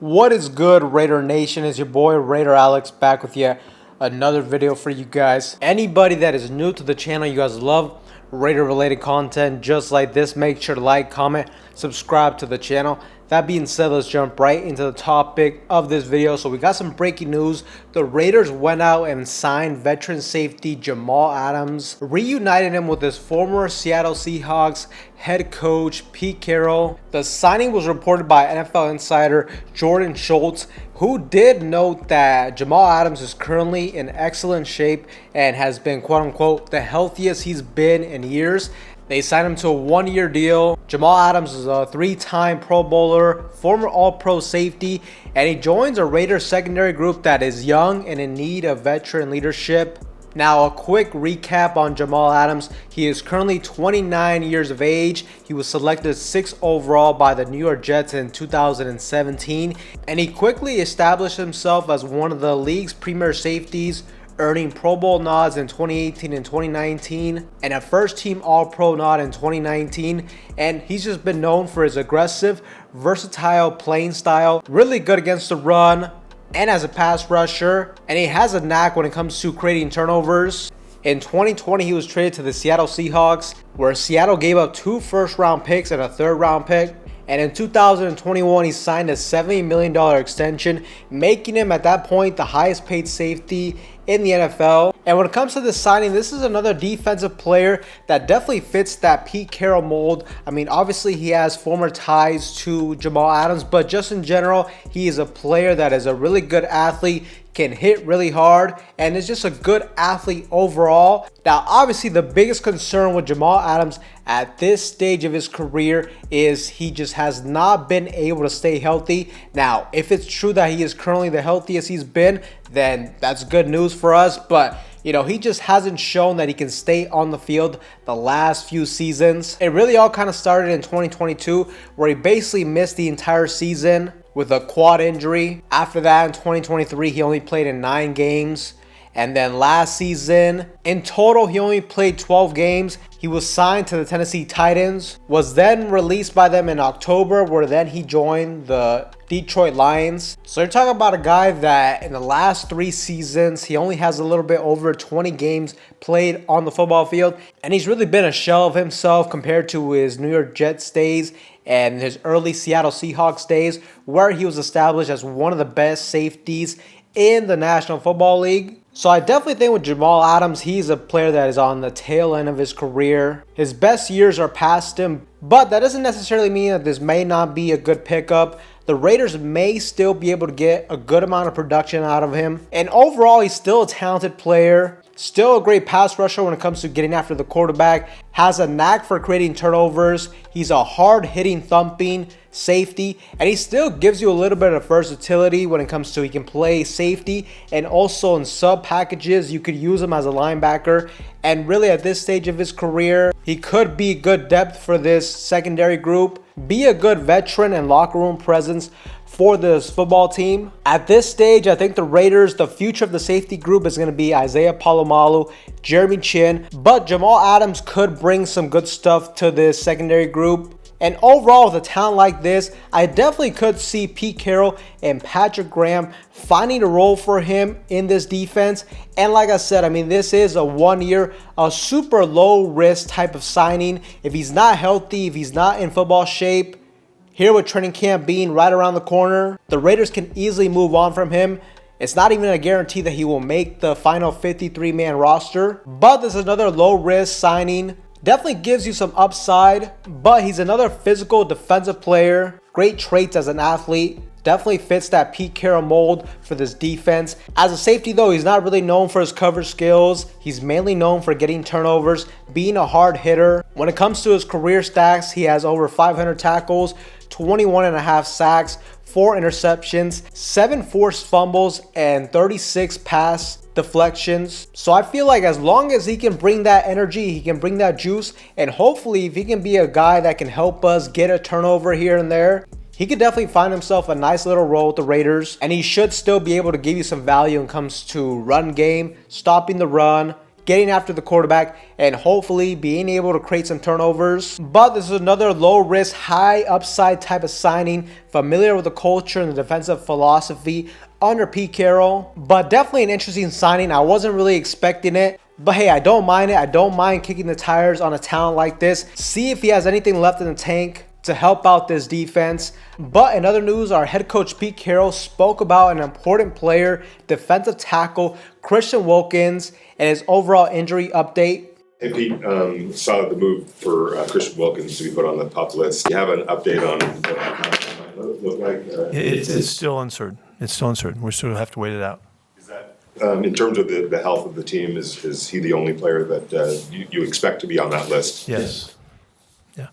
What is good, Raider Nation? It's your boy Raider Alex back with yet another video for you guys. Anybody that is new to the channel, you guys love Raider related content just like this, make sure to like, comment, subscribe to the channel. That being said, let's jump right into the topic of this video. So we got some breaking news. The Raiders went out and signed veteran safety Jamal Adams, reunited him with his former Seattle Seahawks head coach Pete Carroll. The signing was reported by NFL insider Jordan Schultz, who did note that Jamal Adams is currently in excellent shape and has been quote-unquote the healthiest he's been in years. They signed him to a one-year deal. Jamal Adams is a three-time Pro Bowler, former All-Pro safety, and he joins a Raiders secondary group that is young and in need of veteran leadership. Now, a quick recap on Jamal Adams. He is currently 29 years of age. He was selected 6th overall by the New York Jets in 2017, and he quickly established himself as one of the league's premier safeties, earning Pro Bowl nods in 2018 and 2019 and a first-team All-Pro nod in 2019. And he's just been known for his aggressive, versatile playing style, really good against the run and as a pass rusher, and he has a knack when it comes to creating turnovers. In 2020, he was traded to the Seattle Seahawks, where Seattle gave up 2 first-round picks and a 3rd-round pick. And in 2021, he signed a $70 million extension, making him at that point the highest paid safety in the NFL. And when it comes to this signing, this is another defensive player that definitely fits that Pete Carroll mold. I mean, obviously he has former ties to Jamal Adams, but just in general, he is a player that is a really good athlete, can hit really hard, and is just a good athlete overall. Now, obviously, the biggest concern with Jamal Adams at this stage of his career is he just has not been able to stay healthy. Now, if it's true that he is currently the healthiest he's been, then that's good news for us. But you know, he just hasn't shown that he can stay on the field the last few seasons. It really all kind of started in 2022, where he basically missed the entire season with a quad injury. After that, in 2023, he only played in 9 games. And then last season, in total, he only played 12 games. He was signed to the Tennessee Titans, was then released by them in October, where then he joined the Detroit Lions. So you're talking about a guy that in the last 3 seasons, he only has a little bit over 20 games played on the football field. And he's really been a shell of himself compared to his New York Jets days and his early Seattle Seahawks days, where he was established as one of the best safeties in the National Football League. So I definitely think with Jamal Adams, he's a player that is on the tail end of his career. His best years are past him, but that doesn't necessarily mean that this may not be a good pickup. The Raiders may still be able to get a good amount of production out of him. And overall, he's still a talented player. Still a great pass rusher when it comes to getting after the quarterback. Has a knack for creating turnovers. He's a hard-hitting, thumping safety. And he still gives you a little bit of versatility when it comes to he can play safety. And also in sub packages, you could use him as a linebacker. And really at this stage of his career, he could be good depth for this secondary group. Be a good veteran and locker room presence for this football team. At this stage, I think the Raiders, the future of the safety group is going to be Isaiah Palomalu, Jeremy Chin, but Jamal Adams could bring some good stuff to this secondary group. And overall, with a talent like this, I definitely could see Pete Carroll and Patrick Graham finding a role for him in this defense. And like I said, I mean, this is a 1-year, a super low risk type of signing. If he's not healthy, if he's not in football shape, here with training camp being right around the corner, the Raiders can easily move on from him. It's not even a guarantee that he will make the final 53-man roster, but this is another low-risk signing. Definitely gives you some upside, but he's another physical defensive player. Great traits as an athlete. Definitely fits that Pete Carroll mold for this defense. As a safety, though, he's not really known for his coverage skills. He's mainly known for getting turnovers, being a hard hitter. When it comes to his career stats, he has over 500 tackles, 21.5 sacks, 4 interceptions, 7 forced fumbles, and 36 pass deflections. So I feel like as long as he can bring that energy, he can bring that juice, and hopefully if he can be a guy that can help us get a turnover here and there, he could definitely find himself a nice little role with the Raiders, and he should still be able to give you some value when it comes to run game, stopping the run, getting after the quarterback, and hopefully being able to create some turnovers. But this is another low risk, high upside type of signing, familiar with the culture and the defensive philosophy under Pete Carroll. But definitely an interesting signing. I wasn't really expecting it. But hey, I don't mind it. I don't mind kicking the tires on a talent like this. See if he has anything left in the tank to help out this defense. But in other news, our head coach Pete Carroll spoke about an important player, defensive tackle Christian Wilkins, and his overall injury update. Hey Pete, saw the move for Christian Wilkins to be put on the PUP list. Do you have an update on what that might look like? It's still uncertain. It's still uncertain. We still have to wait it out. Is that, in terms of the health of the team, is he the only player that you expect to be on that list? Yes. Yeah.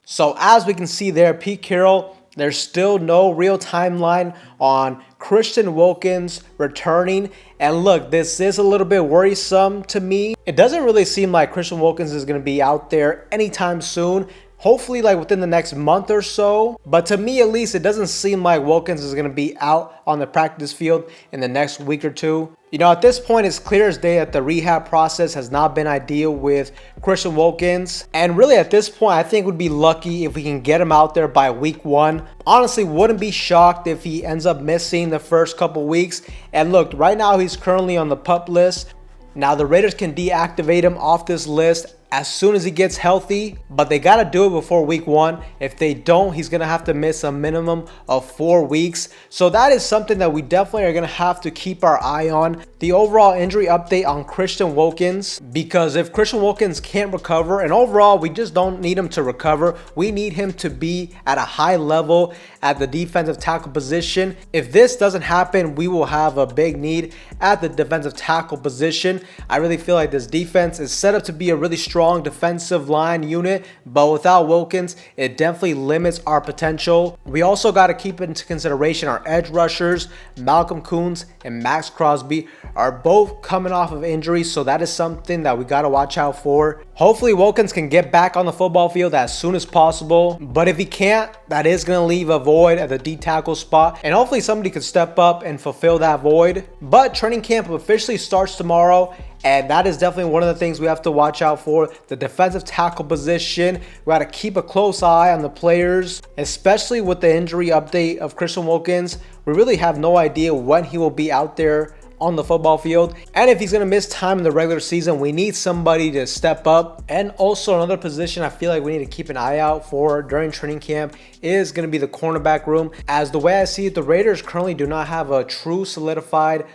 So as we can see there, Pete Carroll, there's still no real timeline on Christian Wilkins returning. And look, this is a little bit worrisome to me. It doesn't really seem like Christian Wilkins is going to be out there anytime soon. Hopefully like within the next month or so. But to me at least, it doesn't seem like Wilkins is going to be out on the practice field in the next week or two. You know, at this point, it's clear as day that the rehab process has not been ideal with Christian Wilkins. And really at this point, I think we'd be lucky if we can get him out there by week 1. Honestly, wouldn't be shocked if he ends up missing the first couple weeks. And look, right now he's currently on the PUP list. Now the Raiders can deactivate him off this list as soon as he gets healthy, but they got to do it before week 1. If they don't, he's going to have to miss a minimum of 4 weeks. So that is something that we definitely are going to have to keep our eye on. The overall injury update on Christian Wilkins, because if Christian Wilkins can't recover, and overall we just don't need him to recover, we need him to be at a high level at the defensive tackle position. If this doesn't happen, we will have a big need at the defensive tackle position. I really feel like this defense is set up to be a really strong defensive line unit, but without Wilkins, it definitely limits our potential. We also got to keep into consideration our edge rushers. Malcolm Koonce and Max Crosby are both coming off of injuries, so that is something that we got to watch out for. Hopefully Wilkins can get back on the football field as soon as possible, but if he can't, that is going to leave a void at the D tackle spot, and hopefully somebody could step up and fulfill that void. But training camp officially starts tomorrow, and that is definitely one of the things we have to watch out for. The defensive tackle position, we got to keep a close eye on the players, especially with the injury update of Christian Wilkins. We really have no idea when he will be out there on the football field, and if he's going to miss time in the regular season, we need somebody to step up. And also another position I feel like we need to keep an eye out for during training camp is going to be the cornerback room. As the way I see it, the Raiders currently do not have a true solidified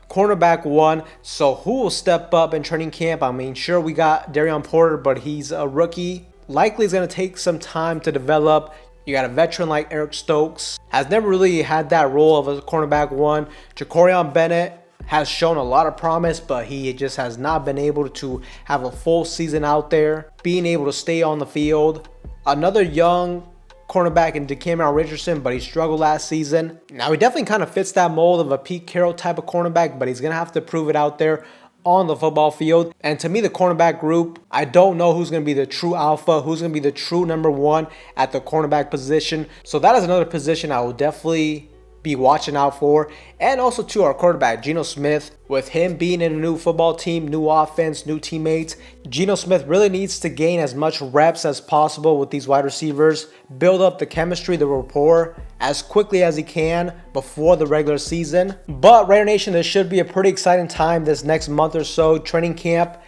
cornerback 1, so who will step up in training camp? I mean, sure, we got Darion Porter, but he's a rookie. Likely is going to take some time to develop. You got a veteran like Eric Stokes, has never really had that role of a cornerback 1. Jacorian Bennett has shown a lot of promise, but he just has not been able to have a full season out there, being able to stay on the field. Another young cornerback in Cameron Richardson, but he struggled last season. Now he definitely kind of fits that mold of a Pete Carroll type of cornerback, but he's going to have to prove it out there on the football field. And to me, the cornerback group, I don't know who's going to be the true alpha, who's going to be the true number 1 at the cornerback position. So that is another position I will definitely be watching out for. And also to our quarterback, Geno Smith, with him being in a new football team, new offense, new teammates, Geno Smith really needs to gain as much reps as possible with these wide receivers, build up the chemistry, the rapport as quickly as he can before the regular season. But Raider Nation, this should be a pretty exciting time this next month or so. Training camp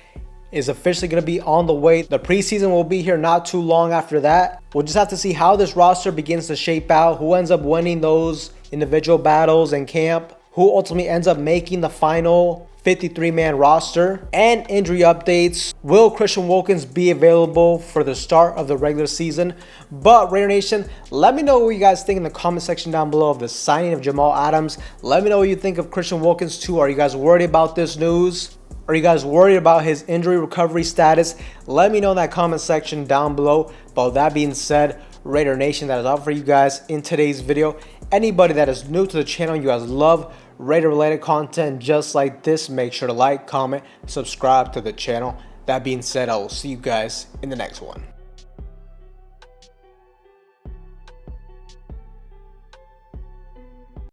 is officially going to be on the way. The preseason will be here not too long after that. We'll just have to see how this roster begins to shape out, who ends up winning those individual battles in camp, who ultimately ends up making the final 53-man roster, and injury updates. Will Christian Wilkins be available for the start of the regular season? But Raider Nation, let me know what you guys think in the comment section down below of the signing of Jamal Adams. Let me know what you think of Christian Wilkins too. Are you guys worried about this news? Are you guys worried about his injury recovery status? Let me know in that comment section down below. But with that being said, Raider Nation, that is all for you guys in today's video. Anybody that is new to the channel, you guys love Raider related content just like this, make sure to like, comment, subscribe to the channel. That being said, I will see you guys in the next one.